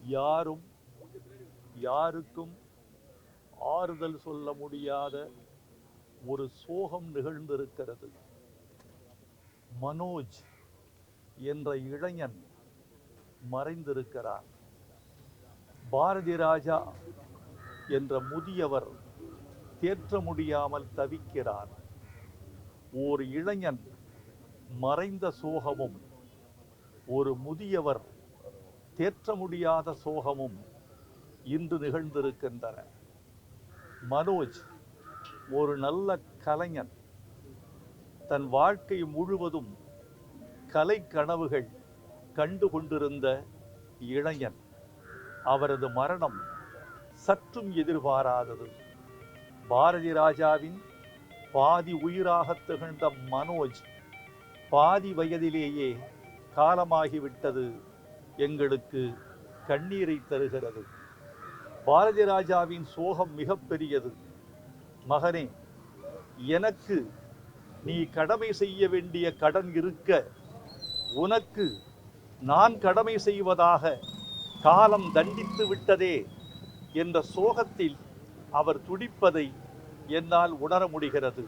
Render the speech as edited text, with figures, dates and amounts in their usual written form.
யாரும் யாருக்கும் ஆறுதல் சொல்ல முடியாத ஒரு சோகம் நிகழ்ந்திருக்கிறது. மனோஜ் என்ற இளைஞன் மறைந்திருக்கிறார். பாரதி ராஜா என்ற முதியவர் தேற்ற முடியாமல் தவிக்கிறார். ஓர் இளைஞன் மறைந்த சோகமும் ஒரு முதியவர் தேற்ற முடியாத சோகமும் இன்று நிகழ்ந்திருக்கின்றன. மனோஜ் ஒரு நல்ல கலைஞன். தன் வாழ்க்கை முழுவதும் கலை கனவுகள் கண்டு கொண்டிருந்த இளைஞன். அவரது மரணம் சற்றும் எதிர்பாராதது. பாரதி ராஜாவின் பாதி உயிராக திகழ்ந்த மனோஜ் பாதி வயதிலேயே காலமாகிவிட்டது எங்களுக்கு கண்ணீரை தருகிறது. பாரதி ராஜாவின் சோகம் மிகப்பெரியது. மகனே, எனக்கு நீ கடமை செய்ய வேண்டிய கடன் இருக்க உனக்கு நான் கடமை செய்வதாக காலம் தண்டித்து விட்டதே என்ற சோகத்தில் அவர் துடிப்பதை என்னால் உணர முடிகிறது.